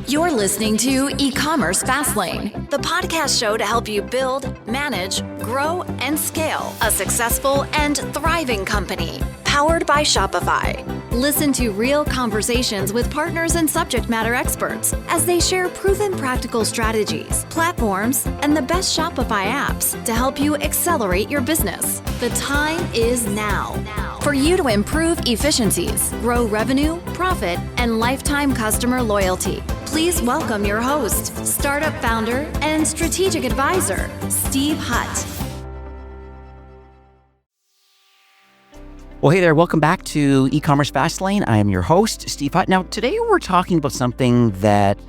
You're listening to E-commerce Fastlane, the podcast show to help you build, manage, grow, and scale a successful and thriving company, powered by Shopify. Listen to real conversations with partners and subject matter experts as they share proven practical strategies, platforms, and the best Shopify apps to help you accelerate your business. The time is now for you to improve efficiencies, grow revenue, profit, and lifetime customer loyalty. Please welcome your host, startup founder, and strategic advisor, Steve Hutt. Well, hey there. Welcome back to E-commerce Fastlane. I am your host, Steve Hutt. Now, today we're talking about something that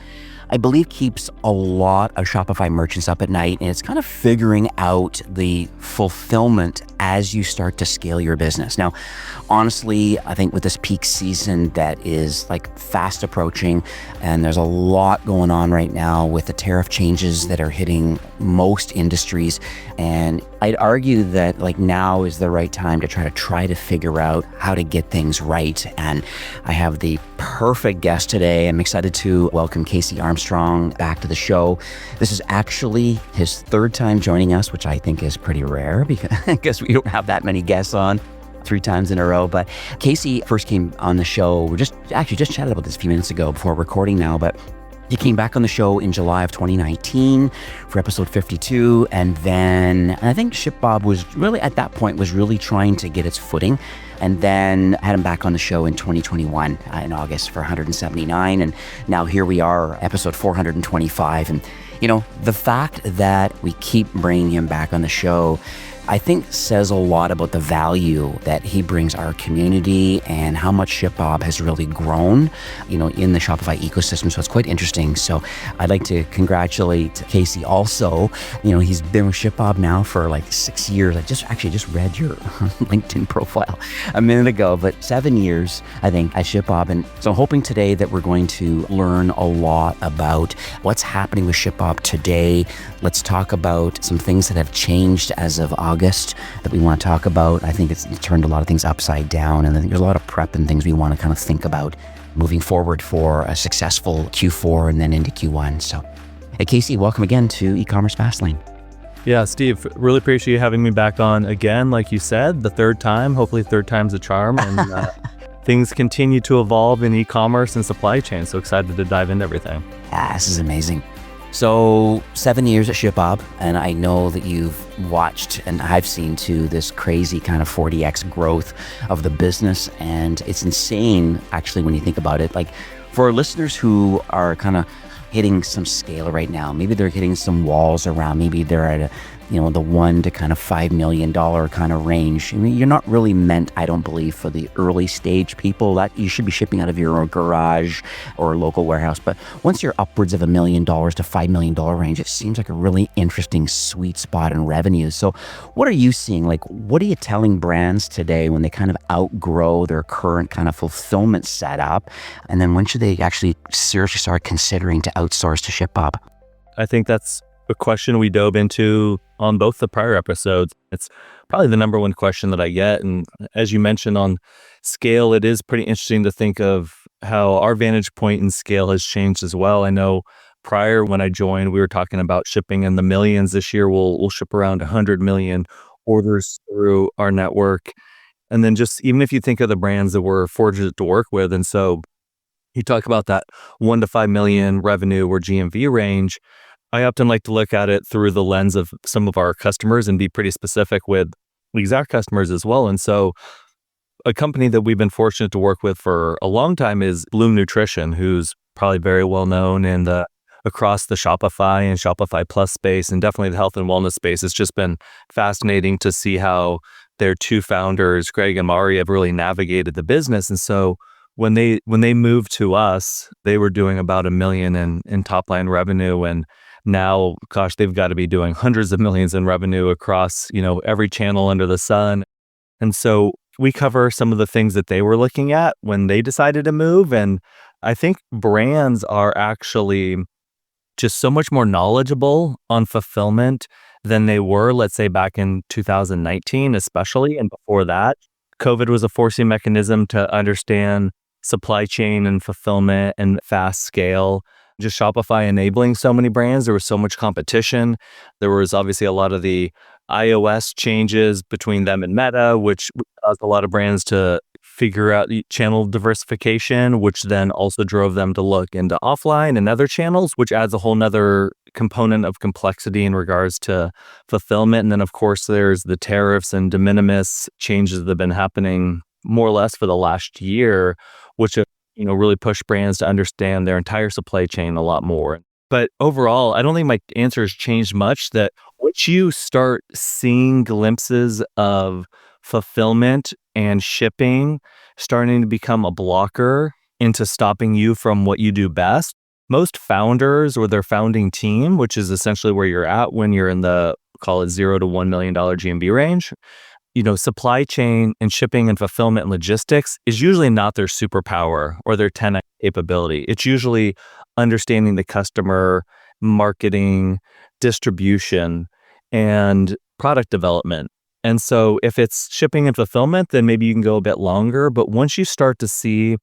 I believe keeps a lot of Shopify merchants up at night, and it's kind of figuring out the fulfillment as you start to scale your business. Now, honestly, I think with this peak season that is like fast approaching, and there's a lot going on right now with the tariff changes that are hitting most industries, and I'd argue that like now is the right time to try to figure out how to get things right. And I have the perfect guest today. I'm excited to welcome Casey Armstrong back to the show. This is actually his third time joining us, which I think is pretty rare because I guess we don't have that many guests on 3 times in a row. But Casey first came on the show. We just chatted about this a few minutes ago before recording now, but he came back on the show in July of 2019 for episode 52. And then I think ShipBob was really, at that point, was really trying to get its footing. And then had him back on the show in 2021 in August for 179. And now here we are, episode 425. And, you know, the fact that we keep bringing him back on the show, I think says a lot about the value that he brings our community and how much ShipBob has really grown, you know, in the Shopify ecosystem. So it's quite interesting. So I'd like to congratulate Casey also. You know, he's been with ShipBob now for like 6 years. I just read your LinkedIn profile a minute ago, but 7 years, I think, at ShipBob. And so I'm hoping today that we're going to learn a lot about what's happening with ShipBob today. Let's talk about some things that have changed as of August that we want to talk about. I think it's turned a lot of things upside down, and I think there's a lot of prep and things we want to kind of think about moving forward for a successful Q4 and then into Q1. So, hey, Casey, welcome again to E-commerce Fastlane. Yeah, Steve, really appreciate you having me back on again. Like you said, the third time, hopefully third time's a charm, and things continue to evolve in e-commerce and supply chain. So excited to dive into everything. Yeah, this is amazing. So 7 years at ShipBob, and I know that you've watched, and I've seen too, this crazy kind of 40x growth of the business. And it's insane, actually, when you think about it. Like for our listeners who are kind of hitting some scale right now, maybe they're hitting some walls around, maybe they're at a, you know, the $1 to kind of $5 million kind of range. I mean, you're not really meant, I don't believe, for the early stage people. That you should be shipping out of your own garage or local warehouse. But once you're upwards of $1 million to $5 million range, it seems like a really interesting sweet spot in revenue. So what are you seeing? Like, what are you telling brands today when they kind of outgrow their current kind of fulfillment setup? And then when should they actually seriously start considering to outsource to ShipBob? I think that's a question we dove into on both the prior episodes. It's probably the number one question that I get. And as you mentioned on scale, it is pretty interesting to think of how our vantage point in scale has changed as well. I know prior when I joined, we were talking about shipping in the millions. This year, we'll ship around 100 million orders through our network. And then just even if you think of the brands that we're fortunate to work with, and so you talk about that 1 to 5 million revenue or GMV range, I often like to look at it through the lens of some of our customers and be pretty specific with exact customers as well. And so a company that we've been fortunate to work with for a long time is Bloom Nutrition, who's probably very well known in the across the Shopify and Shopify Plus space, and definitely the health and wellness space. It's just been fascinating to see how their 2 founders, Greg and Mari, have really navigated the business. And so when they moved to us, they were doing about $1 million in top line revenue, and now, gosh, they've got to be doing hundreds of millions in revenue across, you know, every channel under the sun. And so we cover some of the things that they were looking at when they decided to move. And I think brands are actually just so much more knowledgeable on fulfillment than they were, let's say, back in 2019, especially. And before that, COVID was a forcing mechanism to understand supply chain and fulfillment and fast scale. just Shopify enabling so many brands. There was so much competition. There was obviously a lot of the iOS changes between them and Meta, which caused a lot of brands to figure out the channel diversification, which then also drove them to look into offline and other channels, which adds a whole nother component of complexity in regards to fulfillment. And then, of course, there's the tariffs and de minimis changes that have been happening more or less for the last year, which have really pushed brands to understand their entire supply chain a lot more. But overall, I don't think my answer has changed much. That once you start seeing glimpses of fulfillment and shipping starting to become a blocker into stopping you from what you do best, most founders or their founding team, which is essentially where you're at when you're in the, call it $0 to $1 million GMV range, supply chain and shipping and fulfillment and logistics is usually not their superpower or their 10x capability. It's usually understanding the customer, marketing, distribution, and product development. And so if it's shipping and fulfillment, then maybe you can go a bit longer. But once you start to see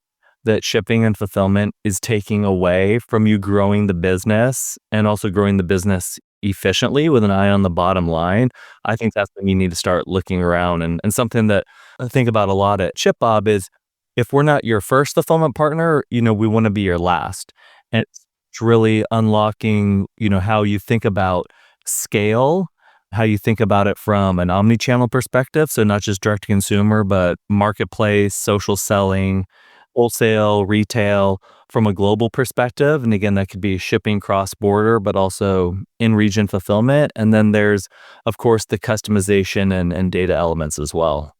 that shipping and fulfillment is taking away from you growing the business and also growing the business efficiently with an eye on the bottom line, I think that's when you need to start looking around. And something that I think about a lot at ShipBob is if we're not your first fulfillment partner, we want to be your last. And it's really unlocking, how you think about scale, how you think about it from an omni-channel perspective. So not just direct to consumer, but marketplace, social selling, wholesale, retail from a global perspective. And again, that could be shipping cross-border, but also in-region fulfillment. And then there's, of course, the customization and data elements as well.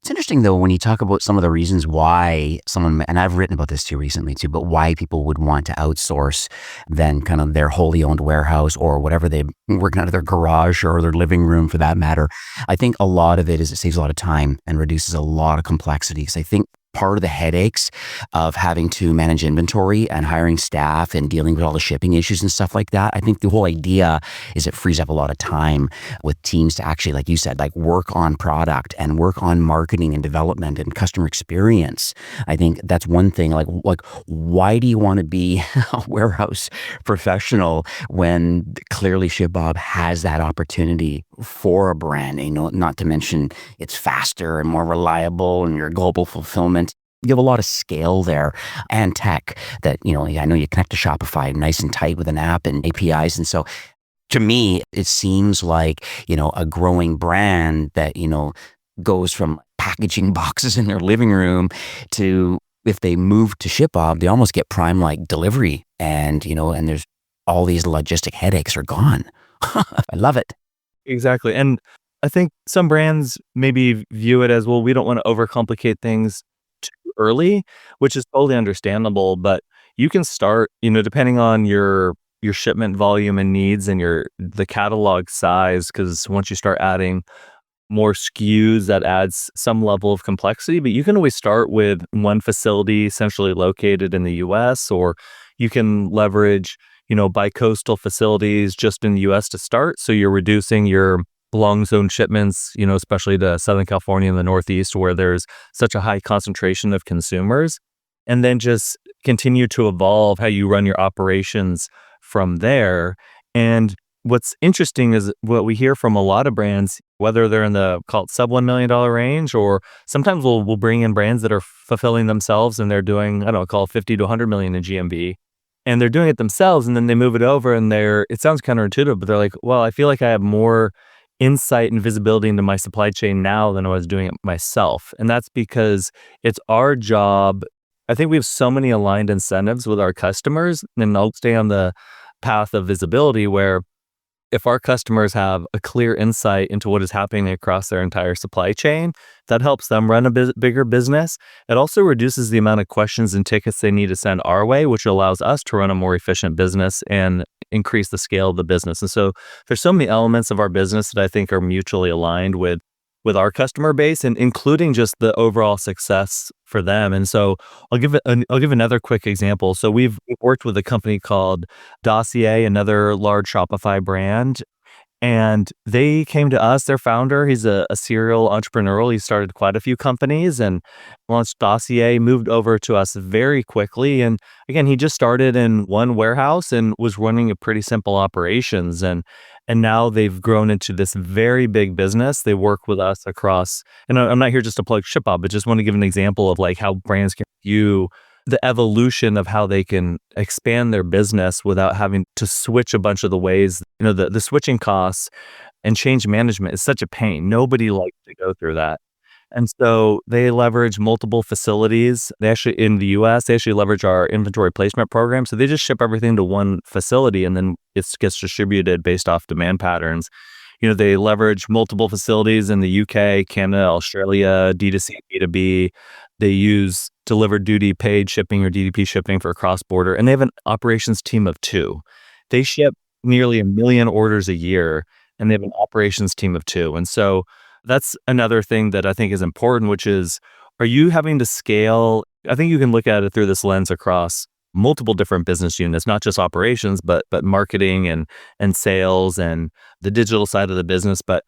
It's interesting, though, when you talk about some of the reasons why someone, and I've written about this too recently too, but why people would want to outsource then kind of their wholly owned warehouse or whatever they working out of their garage or their living room for that matter. I think a lot of it is it saves a lot of time and reduces a lot of complexities. I think part of the headaches of having to manage inventory and hiring staff and dealing with all the shipping issues and stuff like that, I think the whole idea is it frees up a lot of time with teams to actually, like you said, like work on product and work on marketing and development and customer experience. I think that's one thing. Like why do you want to be a warehouse professional when clearly ShipBob has that opportunity for a brand? Not to mention it's faster and more reliable and your global fulfillment. You have a lot of scale there and tech that, I know you connect to Shopify nice and tight with an app and APIs. And so to me, it seems like, a growing brand that, goes from packaging boxes in their living room to if they move to ShipBob, they almost get prime like delivery and, and there's all these logistic headaches are gone. I love it. Exactly. And I think some brands maybe view it as, well, we don't want to overcomplicate things too early, which is totally understandable, but you can start, depending on your shipment volume and needs and the catalog size, because once you start adding more SKUs, that adds some level of complexity, but you can always start with one facility centrally located in the US, or you can leverage, bi-coastal facilities just in the US to start. So you're reducing your long zone shipments, especially to Southern California and the Northeast, where there's such a high concentration of consumers, and then just continue to evolve how you run your operations from there. And what's interesting is what we hear from a lot of brands, whether they're in the call it sub $1 million range, or sometimes we'll bring in brands that are fulfilling themselves and they're doing, call it 50 to 100 million in GMV. And they're doing it themselves, and then they move it over and it sounds counterintuitive, but they're like, well, I feel like I have more insight and visibility into my supply chain now than I was doing it myself. And that's because it's our job. I think we have so many aligned incentives with our customers, and I'll stay on the path of visibility where if our customers have a clear insight into what is happening across their entire supply chain, that helps them run a bigger business. It also reduces the amount of questions and tickets they need to send our way, which allows us to run a more efficient business and increase the scale of the business. And so there's so many elements of our business that I think are mutually aligned with our customer base, and including just the overall success for them. And so I'll give another quick example. So we've worked with a company called Dossier, another large Shopify brand, And they came to us. Their founder, he's a serial entrepreneur. He started quite a few companies and launched Dossier, moved over to us very quickly. And again, he just started in one warehouse and was running a pretty simple operations. And now they've grown into this very big business. They work with us across, and I'm not here just to plug ShipBob, but just want to give an example of like how brands can view the evolution of how they can expand their business without having to switch a bunch of the ways. The switching costs and change management is such a pain. Nobody likes to go through that. And so they leverage multiple facilities. They actually, in the US, they actually leverage our inventory placement program. So they just ship everything to one facility and then it gets distributed based off demand patterns. They leverage multiple facilities in the UK, Canada, Australia, D2C, B2B. They use delivered duty paid shipping or DDP shipping for cross-border. And they have an operations team of 2. They ship nearly 1 million orders a year, and they have an operations team of 2. And so that's another thing that I think is important, which is, are you having to scale? I think you can look at it through this lens across multiple different business units, not just operations, but marketing and sales and the digital side of the business. But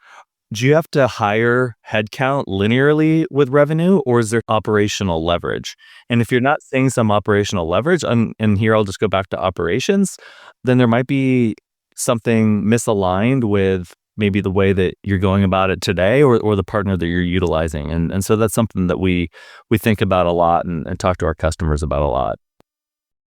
do you have to hire headcount linearly with revenue, or is there operational leverage? And if you're not seeing some operational leverage, and here I'll just go back to operations, then there might be something misaligned with maybe the way that you're going about it today or the partner that you're utilizing. And so that's something that we think about a lot and talk to our customers about a lot.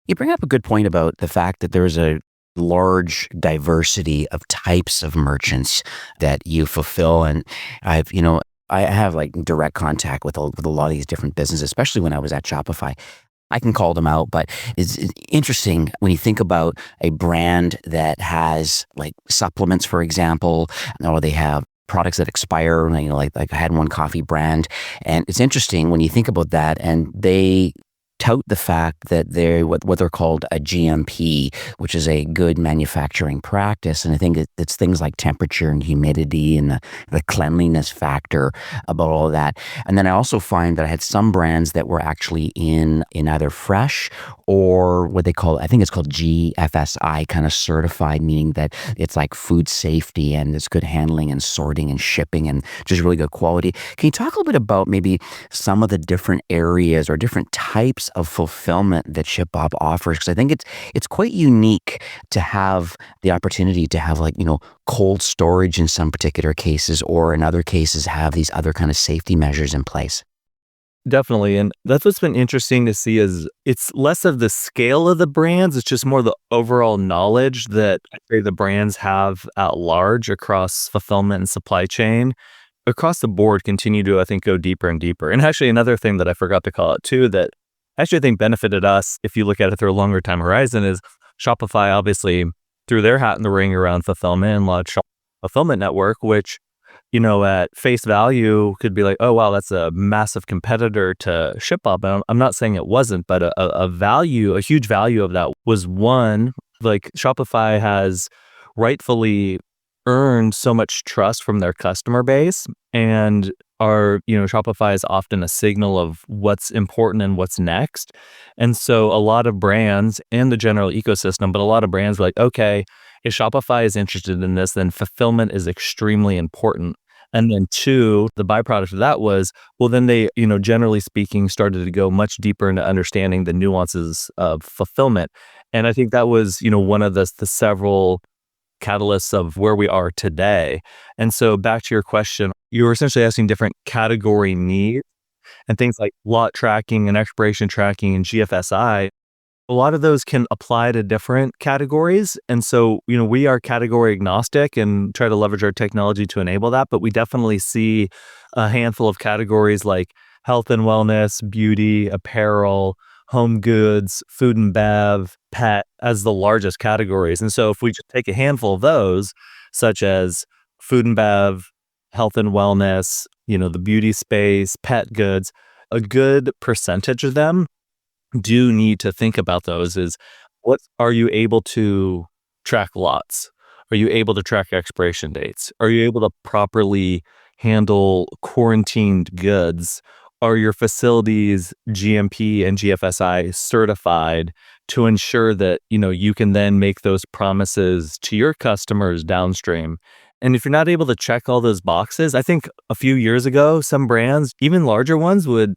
You bring up a good point about the fact that there's a large diversity of types of merchants that you fulfill. And I have like direct contact with a lot of these different businesses, especially when I was at Shopify. I can call them out, but it's interesting when you think about a brand that has like supplements, for example, or they have products that expire, like I had one coffee brand. And it's interesting when you think about that, and they tout the fact that they're what they're called a GMP, which is a good manufacturing practice. And I think it's things like temperature and humidity and the cleanliness factor about all of that. And then I also find that I had some brands that were actually in either fresh or what they call, I think it's called GFSI kind of certified, meaning that it's like food safety and it's good handling and sorting and shipping and just really good quality. Can you talk a little bit about maybe some of the different areas or different types of fulfillment that ShipBob offers? Because I think it's quite unique to have the opportunity to have cold storage in some particular cases, or in other cases have these other kind of safety measures in place. Definitely. And that's what's been interesting to see is it's less of the scale of the brands. It's just more the overall knowledge that I say the brands have at large across fulfillment and supply chain. Across the board, continue to, I think, go deeper and deeper. And actually, another thing that I forgot to call out too, that actually I think benefited us, if you look at it through a longer time horizon, is Shopify obviously threw their hat in the ring around fulfillment and launched Fulfillment Network, which at face value could be like, oh, wow, that's a massive competitor to ShipBob. And I'm not saying it wasn't, but a huge value of that was one, like Shopify has rightfully earned so much trust from their customer base, and Shopify is often a signal of what's important and what's next. And so a lot of brands and the general ecosystem, but a lot of brands are like, okay, if Shopify is interested in this, then fulfillment is extremely important. And then 2, the byproduct of that was, well, then they, generally speaking, started to go much deeper into understanding the nuances of fulfillment. And I think that was, one of the several catalysts of where we are today. And so back to your question, you were essentially asking different category needs and things like lot tracking and expiration tracking and GFSI. A lot of those can apply to different categories. And so, we are category agnostic and try to leverage our technology to enable that. But we definitely see a handful of categories like health and wellness, beauty, apparel, home goods, food and bev, pet as the largest categories. And so if we just take a handful of those, such as food and bev, health and wellness, the beauty space, pet goods, a good percentage of them do need to think about those is, what are you able to track lots? Are you able to track expiration dates? Are you able to properly handle quarantined goods? Are your facilities GMP and GFSI certified to ensure that, you can then make those promises to your customers downstream? And if you're not able to check all those boxes, I think a few years ago, some brands, even larger ones, would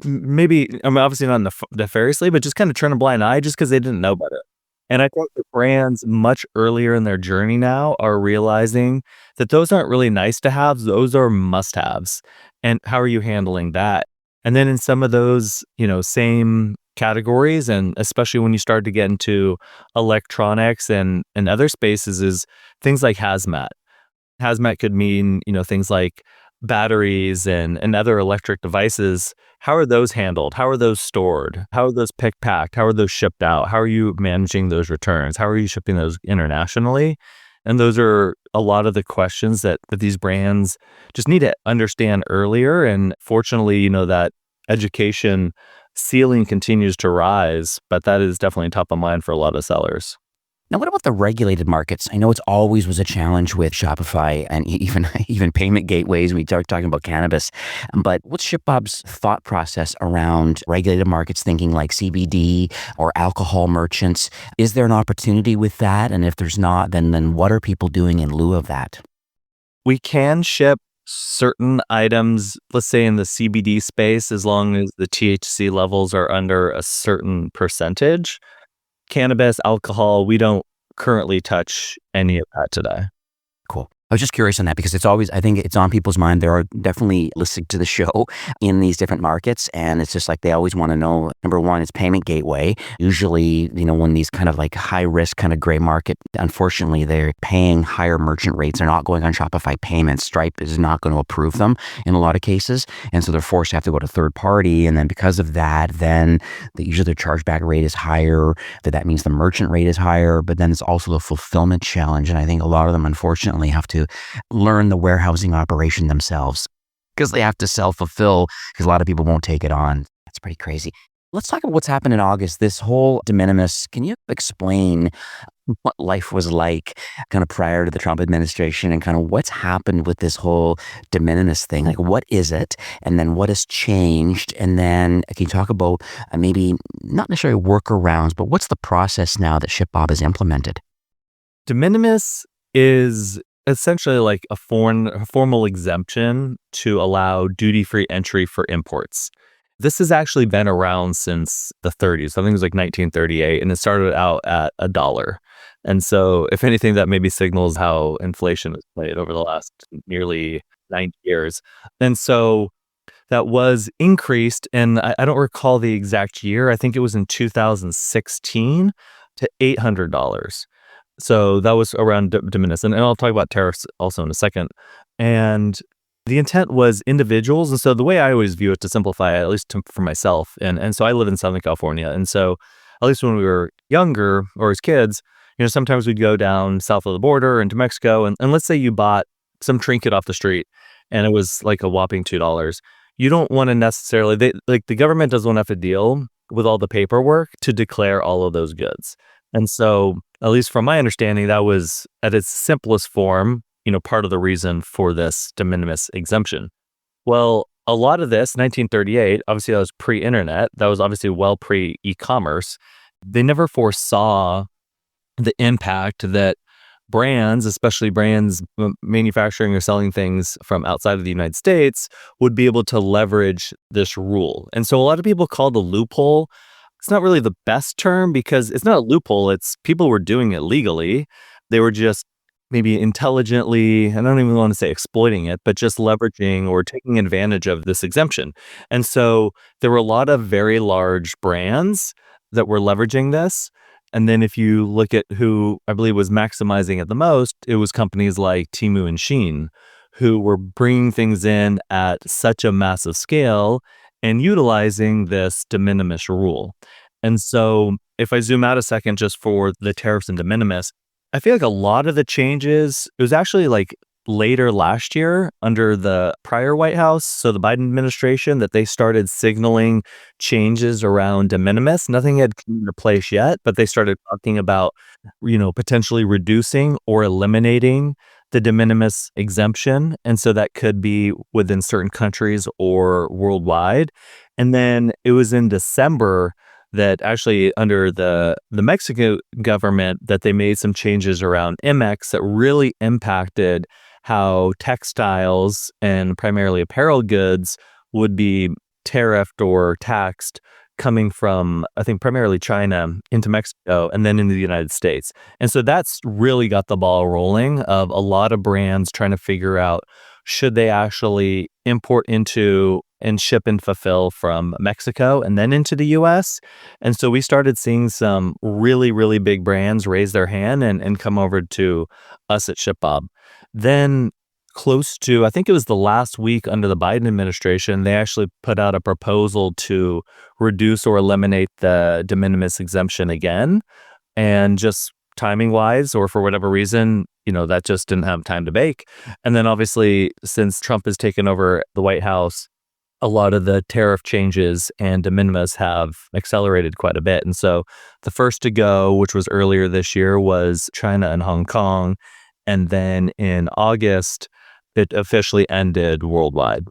maybe, I mean, obviously not nefariously, but just kind of turn a blind eye just because they didn't know better. And I think the brands much earlier in their journey now are realizing that those aren't really nice to have, those are must haves. And how are you handling that? And then in some of those, same categories, and especially when you start to get into electronics and other spaces, is things like hazmat. Hazmat could mean, things like batteries and other electric devices. How are those handled? How are those stored? How are those packed? How are those shipped out? How are you managing those returns? How are you shipping those internationally? And those are a lot of the questions that these brands just need to understand earlier. And fortunately, that education ceiling continues to rise, but that is definitely top of mind for a lot of sellers. Now, what about the regulated markets? I know it's always was a challenge with Shopify and even payment gateways. We start talking about cannabis, but what's ShipBob's thought process around regulated markets, thinking like CBD or alcohol merchants? Is there an opportunity with that? And if there's not, then what are people doing in lieu of that? We can ship certain items, let's say in the CBD space, as long as the THC levels are under a certain percentage. Cannabis, alcohol, we don't currently touch any of that today. Cool. I was just curious on that because I think it's on people's mind. There are definitely listening to the show in these different markets. And it's just like they always want to know, number one, it's payment gateway. Usually, when these kind of like high risk kind of gray market, unfortunately, they're paying higher merchant rates. They're not going on Shopify payments. Stripe is not going to approve them in a lot of cases. And so they're forced to have to go to third party. And then because of that, then usually their chargeback rate is higher. That means the merchant rate is higher. But then it's also the fulfillment challenge. And I think a lot of them, unfortunately, have to learn the warehousing operation themselves because they have to self-fulfill because a lot of people won't take it on. That's pretty crazy. Let's talk about what's happened in August, this whole de minimis. Can you explain what life was like kind of prior to the Trump administration and kind of what's happened with this whole de minimis thing? Like, what is it? And then what has changed? And then can you talk about maybe not necessarily workarounds, but what's the process now that ShipBob has implemented? De minimis is essentially like a formal exemption to allow duty-free entry for imports. This has actually been around since the 30s. I think it was like 1938, and it started out at $1. And so if anything, that maybe signals how inflation has played over the last nearly 90 years. And so that was increased, and I don't recall the exact year. I think it was in 2016 to $800. So that was around de minimis. And I'll talk about tariffs also in a second. And the intent was individuals. And so the way I always view it, to simplify it, at least for myself, and so I live in Southern California. And so at least when we were younger or as kids, sometimes we'd go down south of the border into Mexico. And let's say you bought some trinket off the street and it was like a whopping $2. You don't want to necessarily, the government doesn't want to have to deal with all the paperwork to declare all of those goods. And so, at least from my understanding, that was at its simplest form, part of the reason for this de minimis exemption. Well, a lot of this, 1938, obviously that was pre-internet, that was obviously well pre-e-commerce. They never foresaw the impact that brands, especially brands manufacturing or selling things from outside of the United States, would be able to leverage this rule. And so a lot of people call the loophole, it's not really the best term because it's not a loophole. It's people were doing it legally. They were just maybe intelligently, I don't even want to say exploiting it, but just leveraging or taking advantage of this exemption. And so there were a lot of very large brands that were leveraging this. And then if you look at who I believe was maximizing it the most, it was companies like Temu and Shein, who were bringing things in at such a massive scale and utilizing this de minimis rule. And so if I zoom out a second just for the tariffs and de minimis, I feel like a lot of the changes, it was actually like later last year under the prior White House, so the Biden administration, that they started signaling changes around de minimis. Nothing had come into place yet, but they started talking about, potentially reducing or eliminating the de minimis exemption. And so that could be within certain countries or worldwide. And then it was in December that actually under the Mexican government that they made some changes around MX that really impacted how textiles and primarily apparel goods would be tariffed or taxed coming from, I think, primarily China into Mexico and then into the United States. And so that's really got the ball rolling of a lot of brands trying to figure out, should they actually import into and ship and fulfill from Mexico and then into the US? And so we started seeing some really, really big brands raise their hand and come over to us at ShipBob. Then close to, I think it was the last week under the Biden administration, they actually put out a proposal to reduce or eliminate the de minimis exemption again. And just timing wise, or for whatever reason, that just didn't have time to bake. And then obviously, since Trump has taken over the White House, a lot of the tariff changes and de minimis have accelerated quite a bit. And so the first to go, which was earlier this year, was China and Hong Kong. And then in August, it officially ended worldwide.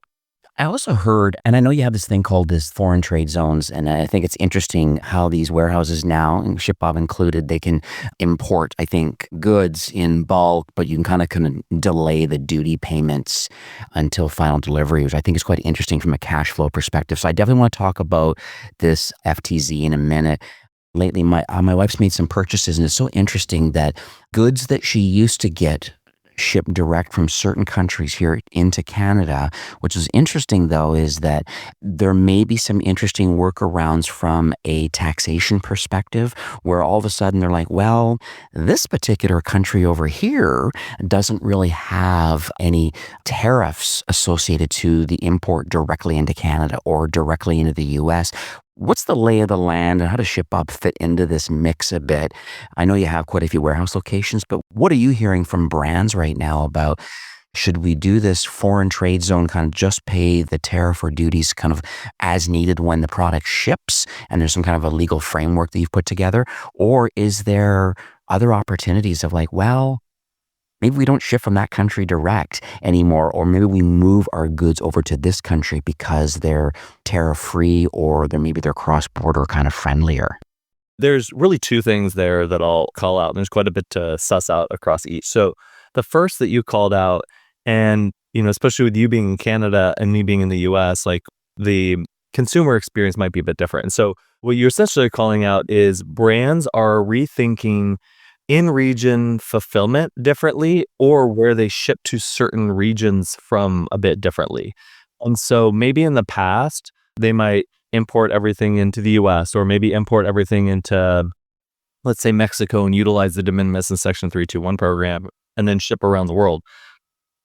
I also heard, and I know you have this thing called this foreign trade zones, and I think it's interesting how these warehouses now, and ShipBob included, they can import, I think, goods in bulk, but you can kind of delay the duty payments until final delivery, which I think is quite interesting from a cash flow perspective. So I definitely want to talk about this FTZ in a minute. Lately, my wife's made some purchases, and it's so interesting that goods that she used to get shipped direct from certain countries here into Canada. Which is interesting, though, is that there may be some interesting workarounds from a taxation perspective, where all of a sudden they're like, well, this particular country over here doesn't really have any tariffs associated to the import directly into Canada or directly into the US. What's the lay of the land, and how does ShipBob fit into this mix a bit? I know you have quite a few warehouse locations, but what are you hearing from brands right now about, should we do this foreign trade zone, kind of just pay the tariff or duties kind of as needed when the product ships, and there's some kind of a legal framework that you've put together? Or is there other opportunities of like, well, maybe we don't ship from that country direct anymore, or maybe we move our goods over to this country because they're tariff-free, or they're cross-border kind of friendlier? There's really two things there that I'll call out. There's quite a bit to suss out across each. So the first that you called out, and especially with you being in Canada and me being in the US, like the consumer experience might be a bit different. And so what you're essentially calling out is brands are rethinking in-region fulfillment differently, or where they ship to certain regions from a bit differently. And so maybe in the past, they might import everything into the US, or maybe import everything into, let's say, Mexico, and utilize the de minimis and Section 321 program and then ship around the world.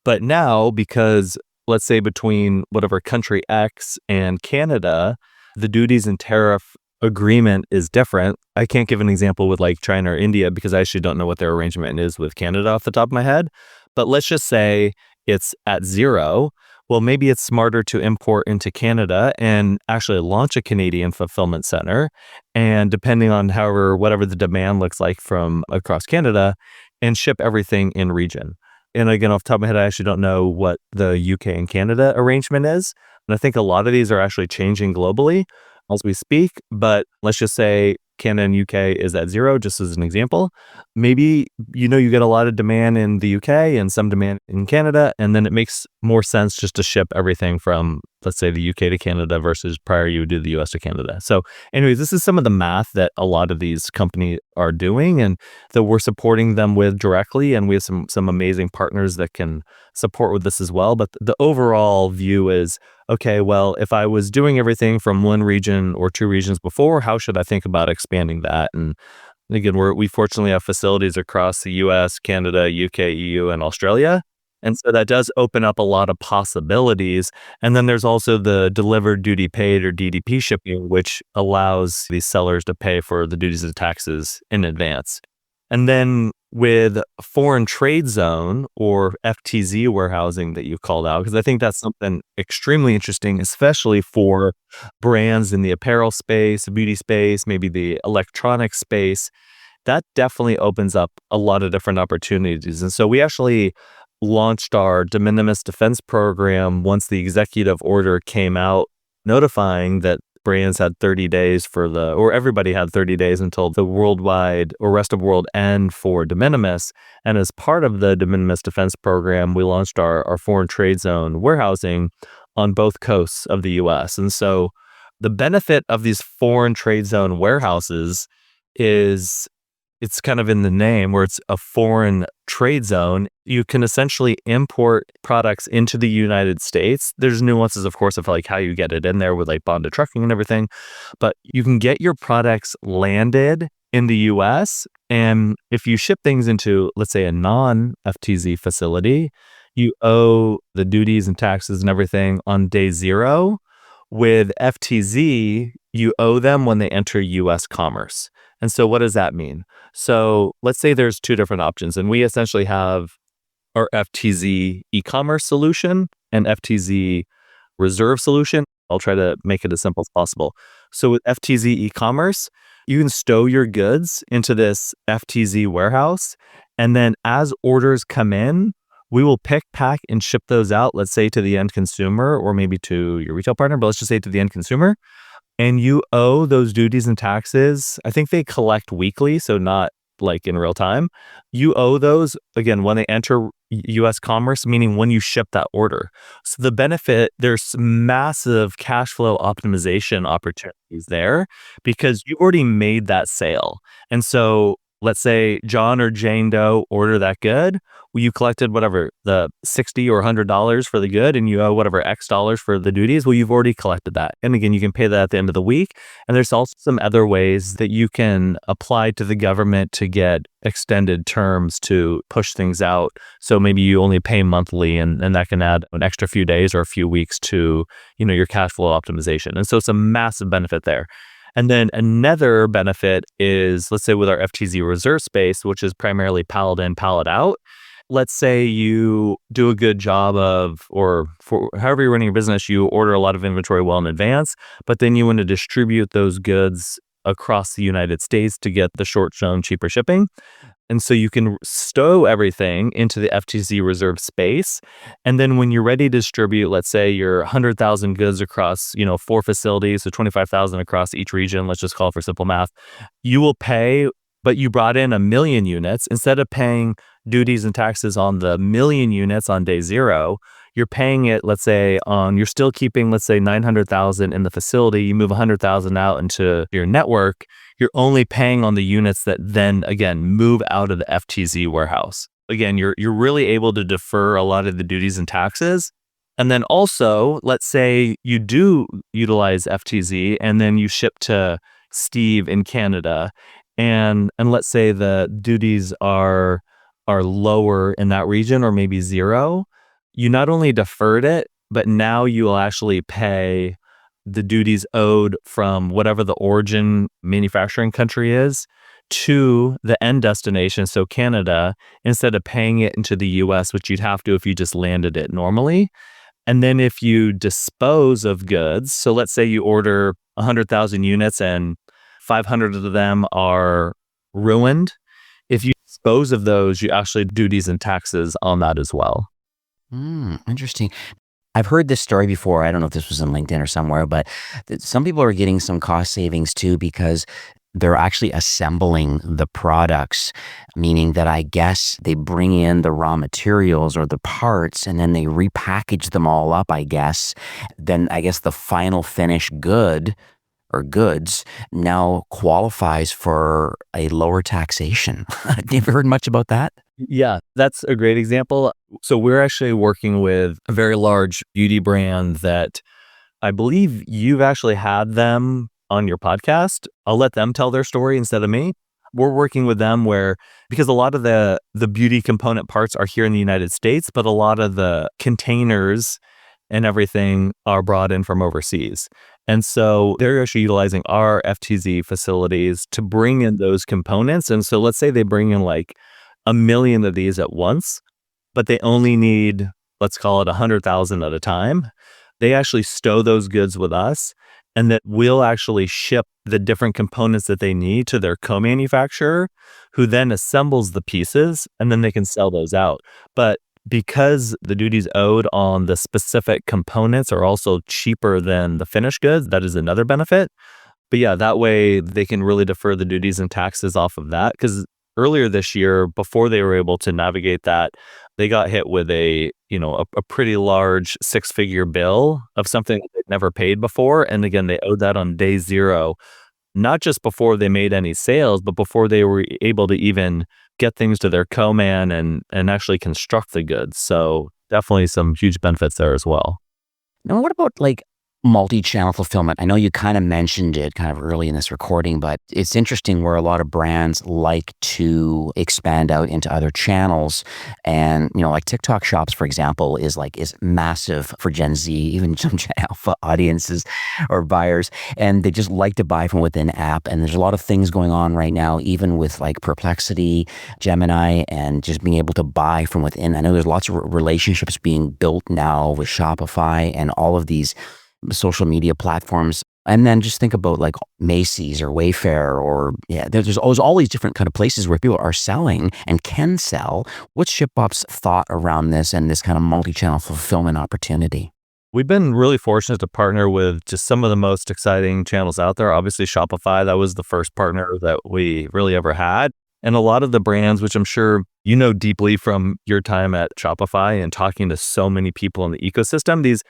But now, because let's say between whatever country X and Canada, the duties and tariff agreement is different. I can't give an example with like China or India because I actually don't know what their arrangement is with Canada off the top of my head. But let's just say it's at zero. Well, maybe it's smarter to import into Canada and actually launch a Canadian fulfillment center. And depending on whatever the demand looks like from across Canada, and ship everything in region. And again, off the top of my head, I actually don't know what the UK and Canada arrangement is. And I think a lot of these are actually changing globally as we speak, but let's just say Canada and UK is at zero, just as an example. Maybe, you get a lot of demand in the UK and some demand in Canada, and then it makes more sense just to ship everything from, let's say, the UK to Canada versus prior you would do the US to Canada. So anyways, this is some of the math that a lot of these companies are doing and that we're supporting them with directly, and we have some amazing partners that can support with this as well. But the overall view is, okay, well, if I was doing everything from one region or two regions before, how should I think about expanding that? And again, we fortunately have facilities across the US, Canada, UK, EU, and Australia. And so that does open up a lot of possibilities. And then there's also the delivered duty paid, or DDP shipping, which allows these sellers to pay for the duties and taxes in advance. And then with foreign trade zone, or FTZ warehousing that you called out, because I think that's something extremely interesting, especially for brands in the apparel space, the beauty space, maybe the electronic space. That definitely opens up a lot of different opportunities. And so we actually launched our de minimis defense program once the executive order came out notifying that brands had 30 days or everybody had 30 days until the worldwide or rest of world end for de minimis. And as part of the de minimis defense program, we launched our foreign trade zone warehousing on both coasts of the US. And so the benefit of these foreign trade zone warehouses is it's kind of in the name where it's a foreign trade zone. You can essentially import products into the United States. There's nuances, of course, of like how you get it in there with like bonded trucking and everything, but you can get your products landed in the US. And if you ship things into, let's say, a non-FTZ facility, you owe the duties and taxes and everything on day zero. With FTZ, you owe them when they enter US commerce. And so what does that mean? So let's say there's two different options, and we essentially have our FTZ e-commerce solution and FTZ reserve solution. I'll try to make it as simple as possible. So with FTZ e-commerce, you can stow your goods into this FTZ warehouse, and then as orders come in, we will pick, pack, and ship those out, let's say to the end consumer or maybe to your retail partner, but let's just say to the end consumer. And you owe those duties and taxes. I think they collect weekly, so not like in real time. You owe those, again, when they enter US commerce, meaning when you ship that order. So the benefit, there's massive cash flow optimization opportunities there because you already made that sale. And so let's say John or Jane Doe order that good. Well, you collected whatever, the $60 or $100 for the good, and you owe whatever X dollars for the duties. Well, you've already collected that. And again, you can pay that at the end of the week. And there's also some other ways that you can apply to the government to get extended terms to push things out. So maybe you only pay monthly, and that can add an extra few days or a few weeks to, your cash flow optimization. And so it's a massive benefit there. And then another benefit is, let's say with our FTZ reserve space, which is primarily pallet in, pallet out. Let's say you do a good job of, or for however you're running your business, you order a lot of inventory well in advance, but then you want to distribute those goods across the United States to get the short zone cheaper shipping. And so you can stow everything into the FTZ reserve space. And then when you're ready to distribute, let's say your 100,000 goods across, 4 facilities, so 25,000 across each region, let's just call it for simple math, you will pay, but you brought in 1 million units. Instead of paying duties and taxes on the 1 million units on day zero, you're paying it, let's say, you're still keeping, let's say, 900,000 in the facility. You move 100,000 out into your network. You're only paying on the units that then, again, move out of the FTZ warehouse. Again, you're really able to defer a lot of the duties and taxes. And then also, let's say you do utilize FTZ and then you ship to Steve in Canada, and let's say the duties are lower in that region or maybe zero. You not only deferred it, but now you will actually pay the duties owed from whatever the origin manufacturing country is to the end destination, so Canada, instead of paying it into the US, which you'd have to if you just landed it normally. And then if you dispose of goods, so let's say you order 100,000 units and 500 of them are ruined. If you dispose of those, you actually duties and taxes on that as well. Interesting. I've heard this story before. I don't know if this was in LinkedIn or somewhere, but some people are getting some cost savings too because they're actually assembling the products, meaning that I guess they bring in the raw materials or the parts and then they repackage them all up, I guess. Then I guess the final finished good or goods now qualifies for a lower taxation. Have you ever heard much about that? Yeah, that's a great example. So we're actually working with a very large beauty brand that I believe you've actually had them on your podcast. I'll let them tell their story instead of me. We're working with them because a lot of the beauty component parts are here in the United States, but a lot of the containers and everything are brought in from overseas. And so they're actually utilizing our FTZ facilities to bring in those components. And so let's say they bring in like 1 million of these at once, but they only need, let's call it 100,000 at a time. They actually stow those goods with us, and that we'll actually ship the different components that they need to their co-manufacturer, who then assembles the pieces, and then they can sell those out. But because the duties owed on the specific components are also cheaper than the finished goods, that is another benefit. But yeah, that way they can really defer the duties and taxes off of that. Because earlier this year, before they were able to navigate that, they got hit with a pretty large six-figure bill of something they'd never paid before. And again, they owed that on day zero, not just before they made any sales, but before they were able to even get things to their co-man and actually construct the goods. So definitely some huge benefits there as well. Now, what about like multi-channel fulfillment? I know you kind of mentioned it kind of early in this recording, but it's interesting where a lot of brands like to expand out into other channels. And, like TikTok shops, for example, is massive for Gen Z, even some Gen Alpha audiences or buyers. And they just like to buy from within app. And there's a lot of things going on right now, even with like Perplexity, Gemini, and just being able to buy from within. I know there's lots of relationships being built now with Shopify and all of these social media platforms. And then just think about like Macy's or Wayfair or there's always all these different kind of places where people are selling and can sell. What's ShipBob's thought around this and this kind of multi-channel fulfillment opportunity? We've been really fortunate to partner with just some of the most exciting channels out there. Obviously Shopify, that was the first partner that we really ever had. And a lot of the brands, which I'm sure you know deeply from your time at Shopify and talking to so many people in the ecosystem, these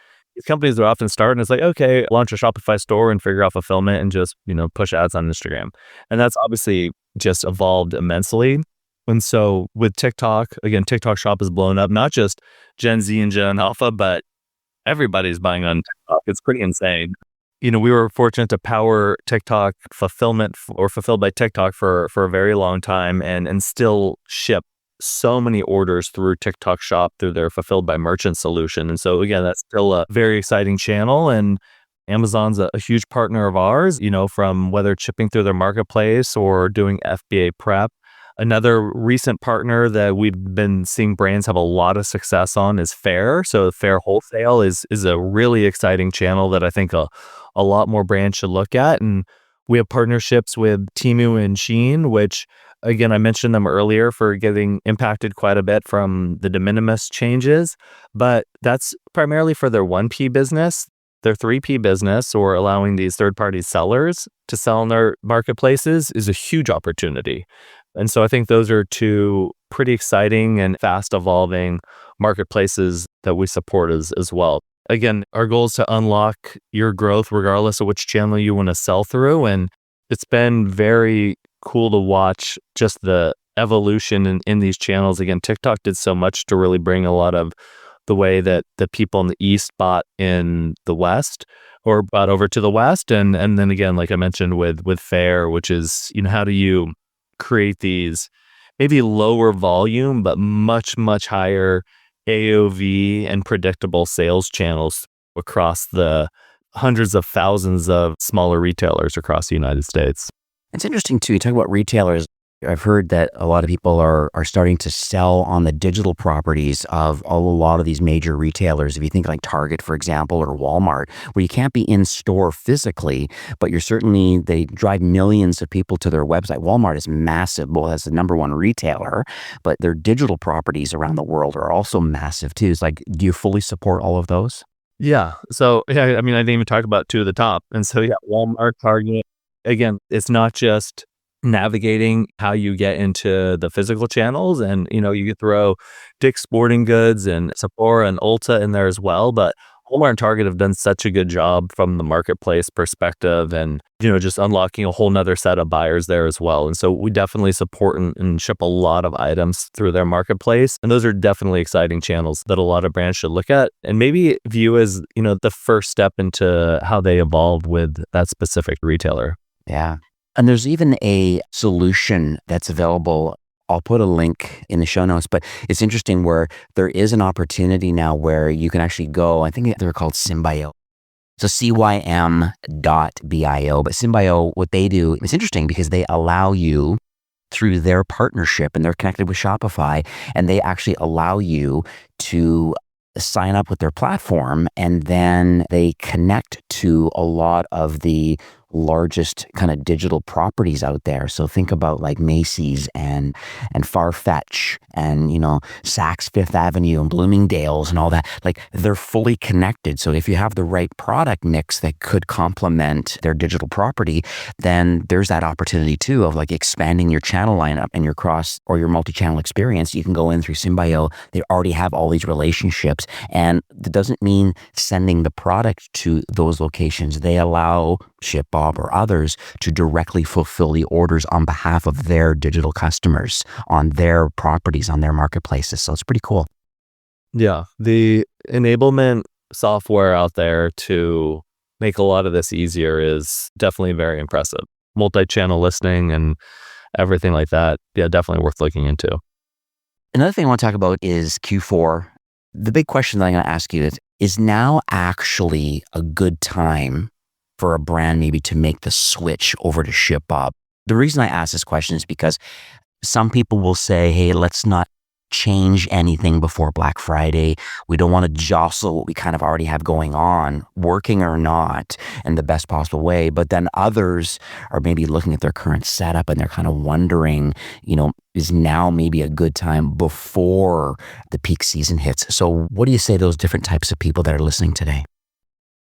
companies are often starting, it's like, okay, launch a Shopify store and figure out fulfillment and just, push ads on Instagram. And that's obviously just evolved immensely. And so with TikTok, again, TikTok shop is blown up, not just Gen Z and Gen Alpha, but everybody's buying on TikTok. It's pretty insane. We were fortunate to power TikTok fulfillment or fulfilled by TikTok for a very long time and still ship so many orders through TikTok shop through their fulfilled by merchant solution. And so again, that's still a very exciting channel. And Amazon's a huge partner of ours, from whether it's shipping through their marketplace or doing FBA prep. Another recent partner that we've been seeing brands have a lot of success on is Fair. So Fair Wholesale is a really exciting channel that I think a lot more brands should look at. And we have partnerships with Temu and Shein, which again, I mentioned them earlier for getting impacted quite a bit from the de minimis changes, but that's primarily for their 1P business. Their 3P business, or allowing these third-party sellers to sell in their marketplaces, is a huge opportunity. And so I think those are two pretty exciting and fast-evolving marketplaces that we support as well. Again, our goal is to unlock your growth regardless of which channel you want to sell through. And it's been very cool to watch just the evolution in these channels. Again, TikTok did so much to really bring a lot of the way that the people in the East bought in the West or bought over to the West. And then again, like I mentioned with Fair, which is, how do you create these maybe lower volume, but much, much higher AOV and predictable sales channels across the hundreds of thousands of smaller retailers across the United States. It's interesting too. You talk about retailers. I've heard that a lot of people are starting to sell on the digital properties of a lot of these major retailers. If you think like Target, for example, or Walmart, where you can't be in store physically, but they drive millions of people to their website. Walmart is massive. Well, that's the number one retailer, but their digital properties around the world are also massive too. It's like, do you fully support all of those? Yeah. So, I didn't even talk about two of the top. And so, Walmart, Target. Again, it's not just navigating how you get into the physical channels, and you could throw Dick's Sporting Goods and Sephora and Ulta in there as well, but Walmart and Target have done such a good job from the marketplace perspective and just unlocking a whole nother set of buyers there as well. And so we definitely support and ship a lot of items through their marketplace, and those are definitely exciting channels that a lot of brands should look at and maybe view as the first step into how they evolve with that specific retailer. Yeah. And there's even a solution that's available. I'll put a link in the show notes, but it's interesting where there is an opportunity now where you can actually go, I think they're called Symbio. So CYM.bio, but Symbio, what they do, it's interesting because they allow you through their partnership, and they're connected with Shopify, and they actually allow you to sign up with their platform, and then they connect to a lot of the largest kind of digital properties out there. So think about like Macy's and Farfetch and, Saks Fifth Avenue and Bloomingdale's and all that. Like they're fully connected. So if you have the right product mix that could complement their digital property, then there's that opportunity too of like expanding your channel lineup and your cross or your multi-channel experience. You can go in through Symbio. They already have all these relationships, and it doesn't mean sending the product to those locations. They allow ShipBob or others to directly fulfill the orders on behalf of their digital customers on their properties, on their marketplaces. So it's pretty cool. Yeah, the enablement software out there to make a lot of this easier is definitely very impressive. Multi-channel listing and everything like that. Yeah, definitely worth looking into. Another thing I want to talk about is Q4. The big question that I'm going to ask you is now actually a good time for a brand maybe to make the switch over to ShipBob? The reason I ask this question is because some people will say, hey, let's not change anything before Black Friday. We don't want to jostle what we kind of already have going on, working or not, in the best possible way. But then others are maybe looking at their current setup and they're kind of wondering, is now maybe a good time before the peak season hits? So what do you say to those different types of people that are listening today?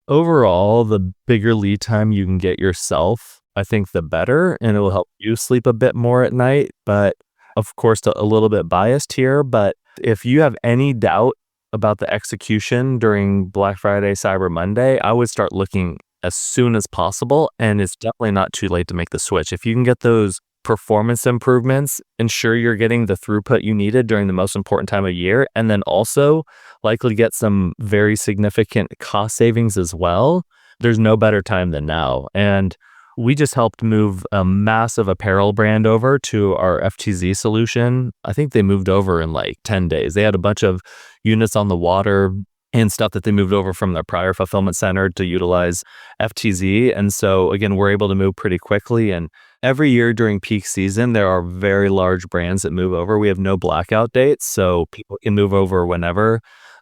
Overall, the bigger lead time you can get yourself, I think the better, and it will help you sleep a bit more at night. But of course, a little bit biased here, but if you have any doubt about the execution during Black Friday, Cyber Monday, I would start looking as soon as possible, and it's definitely not too late to make the switch. If you can get those performance improvements, ensure you're getting the throughput you needed during the most important time of year, and then also likely get some very significant cost savings as well, there's no better time than now. And we just helped move a massive apparel brand over to our FTZ solution. I think they moved over in like 10 days. They had a bunch of units on the water and stuff that they moved over from their prior fulfillment center to utilize FTZ. And so again, we're able to move pretty quickly. And every year during peak season, there are very large brands that move over. We have no blackout dates, so people can move over whenever.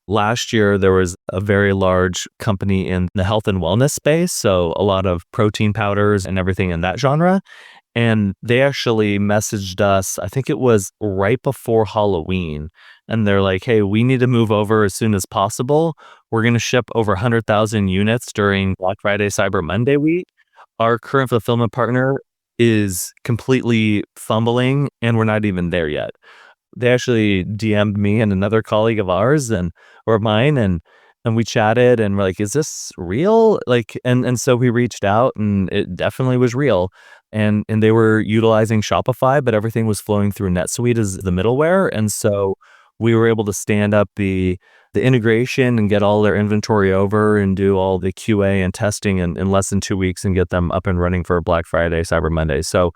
Last year, there was a very large company in the health and wellness space, so a lot of protein powders and everything in that genre. And they actually messaged us, I think it was right before Halloween. And they're like, hey, we need to move over as soon as possible. We're going to ship over 100,000 units during Black Friday, Cyber Monday week. Our current fulfillment partner is completely fumbling, and we're not even there yet. They actually DM'd me and another colleague of ours or mine, and we chatted, and we're like, is this real? And so we reached out, and it definitely was real. And they were utilizing Shopify, but everything was flowing through NetSuite as the middleware. And so we were able to stand up the integration and get all their inventory over and do all the QA and testing in less than 2 weeks and get them up and running for Black Friday, Cyber Monday. So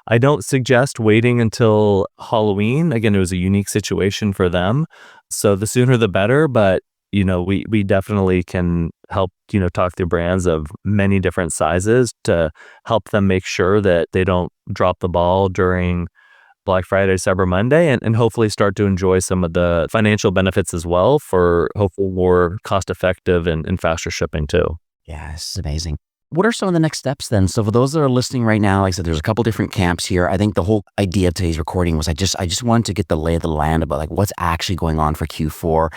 I don't suggest waiting until Halloween. Again, it was a unique situation for them. So the sooner the better, but we definitely can help, talk to brands of many different sizes to help them make sure that they don't drop the ball during Black Friday, Cyber Monday, and hopefully start to enjoy some of the financial benefits as well for hopefully more cost-effective and faster shipping too. Yeah, this is amazing. What are some of the next steps then? So for those that are listening right now, like I said, there's a couple different camps here. I think the whole idea of today's recording was I just wanted to get the lay of the land about like what's actually going on for Q4.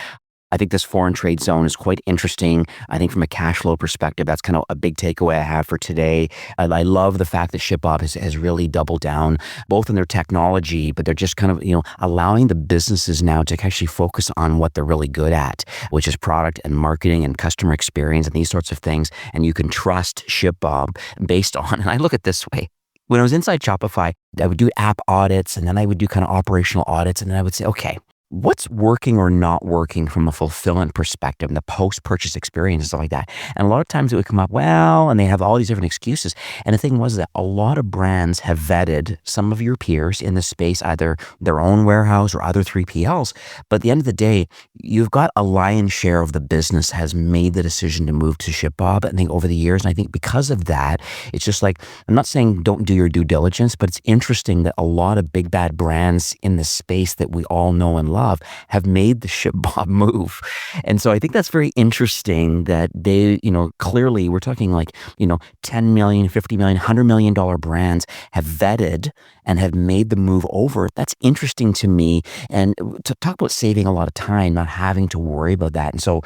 I think this foreign trade zone is quite interesting. I think from a cash flow perspective, that's kind of a big takeaway I have for today. I love the fact that ShipBob has really doubled down both in their technology, but they're just kind of, allowing the businesses now to actually focus on what they're really good at, which is product and marketing and customer experience and these sorts of things. And you can trust ShipBob based on, and I look at it this way. When I was inside Shopify, I would do app audits and then I would do kind of operational audits. And then I would say, okay, what's working or not working from a fulfillment perspective and the post-purchase experience and stuff like that. And a lot of times it would come up, and they have all these different excuses. And the thing was that a lot of brands have vetted some of your peers in the space, either their own warehouse or other 3PLs. But at the end of the day, you've got a lion's share of the business has made the decision to move to ShipBob, I think, over the years. And I think because of that, it's just like, I'm not saying don't do your due diligence, but it's interesting that a lot of big bad brands in the space that we all know and love love have made the ShipBob move. And so I think that's very interesting that they, clearly we're talking like, $10 million, $50 million, $100 million brands have vetted and have made the move over. That's interesting to me. And to talk about saving a lot of time, not having to worry about that. And so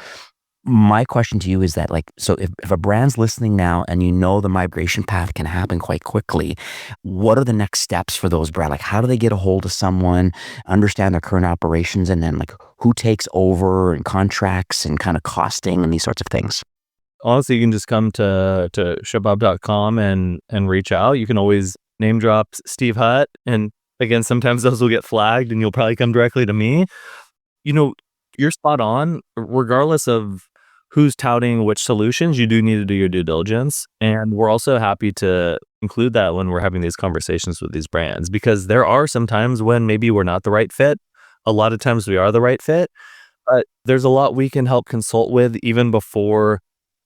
my question to you is that, so if a brand's listening now and the migration path can happen quite quickly, what are the next steps for those brands? Like, how do they get a hold of someone, understand their current operations, and then who takes over and contracts and kind of costing and these sorts of things? Honestly, you can just come to ShipBob.com and reach out. You can always name drop Steve Hutt. And again, sometimes those will get flagged and you'll probably come directly to me. You're spot on. Regardless of who's touting which solutions, you do need to do your due diligence. And we're also happy to include that when we're having these conversations with these brands, because there are some times when maybe we're not the right fit. A lot of times we are the right fit, but there's a lot we can help consult with even before,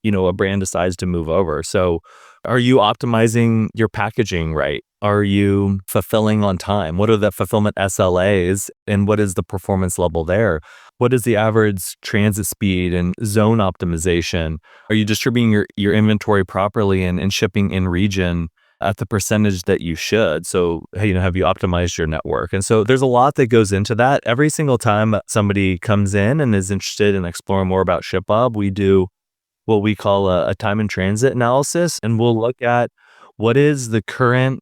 a brand decides to move over. So are you optimizing your packaging right? Are you fulfilling on time? What are the fulfillment SLAs and what is the performance level there? What is the average transit speed and zone optimization? Are you distributing your inventory properly and shipping in region at the percentage that you should? So, have you optimized your network? And so there's a lot that goes into that. Every single time somebody comes in and is interested in exploring more about ShipBob, we do what we call a time and transit analysis. And we'll look at what is the current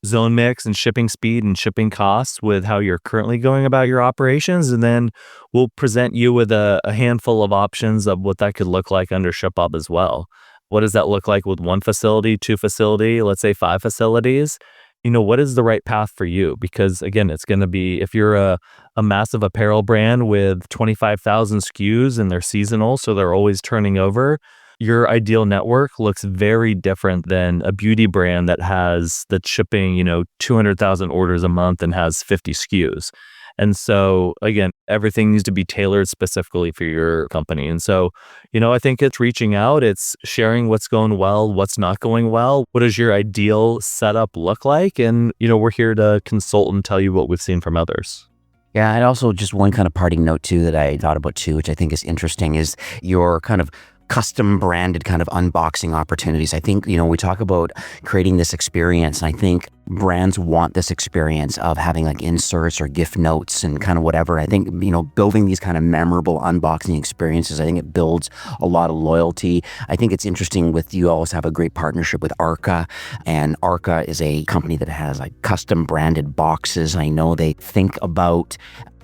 zone mix and shipping speed and shipping costs with how you're currently going about your operations. And then we'll present you with a handful of options of what that could look like under ShipBob as well. What does that look like with one facility, two facility, let's say 5 facilities? What is the right path for you? Because again, it's going to be, if you're a massive apparel brand with 25,000 SKUs and they're seasonal, so they're always turning over, your ideal network looks very different than a beauty brand that's shipping, 200,000 orders a month and has 50 SKUs. And so again, everything needs to be tailored specifically for your company. And so, I think it's reaching out, it's sharing what's going well, what's not going well. What does your ideal setup look like? And, we're here to consult and tell you what we've seen from others. Yeah, and also just one kind of parting note too that I thought about too, which I think is interesting, is your kind of custom branded kind of unboxing opportunities. I think, we talk about creating this experience, and I think brands want this experience of having like inserts or gift notes and kind of whatever. I think, building these kind of memorable unboxing experiences, I think it builds a lot of loyalty. I think it's interesting you always have a great partnership with Arca, and Arca is a company that has like custom branded boxes. I know they think about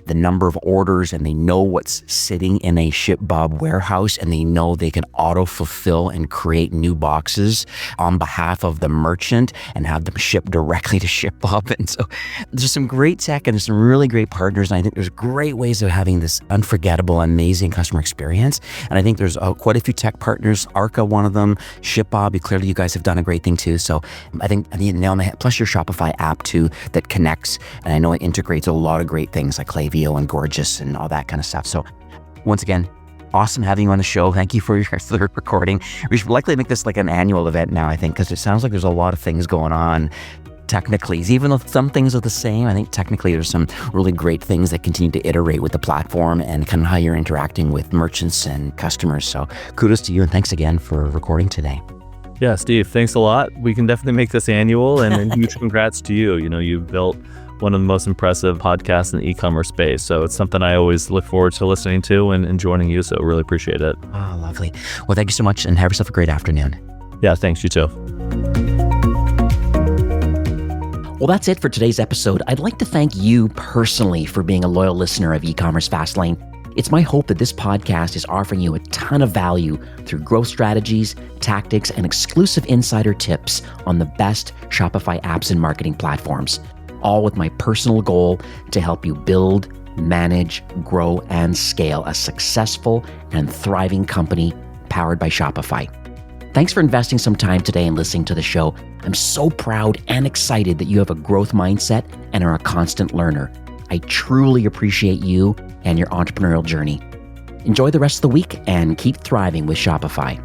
the number of orders and they know what's sitting in a ShipBob warehouse, and they know they can auto fulfill and create new boxes on behalf of the merchant and have them shipped directly to ShipBob. And so there's some great tech and there's some really great partners. And I think there's great ways of having this unforgettable, amazing customer experience. And I think there's quite a few tech partners, Arca, one of them, ShipBob, clearly you guys have done a great thing too. So I think nail on the head, plus your Shopify app too that connects. And I know it integrates a lot of great things like Klaviyo and Gorgeous and all that kind of stuff. So once again, awesome having you on the show. Thank you for your third recording. We should likely make this like an annual event now, I think, because it sounds like there's a lot of things going on technically. Even though some things are the same, I think technically there's some really great things that continue to iterate with the platform and kind of how you're interacting with merchants and customers. So kudos to you and thanks again for recording today. Yeah, Steve, thanks a lot. We can definitely make this annual, and huge congrats to you. You've built one of the most impressive podcasts in the e-commerce space. So it's something I always look forward to listening to and joining you. So really appreciate it. Oh, lovely. Well, thank you so much and have yourself a great afternoon. Yeah, thanks. You too. Well, that's it for today's episode. I'd like to thank you personally for being a loyal listener of E-commerce Fastlane. It's my hope that this podcast is offering you a ton of value through growth strategies, tactics, and exclusive insider tips on the best Shopify apps and marketing platforms, all with my personal goal to help you build, manage, grow, and scale a successful and thriving company powered by Shopify. Thanks for investing some time today and listening to the show. I'm so proud and excited that you have a growth mindset and are a constant learner. I truly appreciate you and your entrepreneurial journey. Enjoy the rest of the week and keep thriving with Shopify.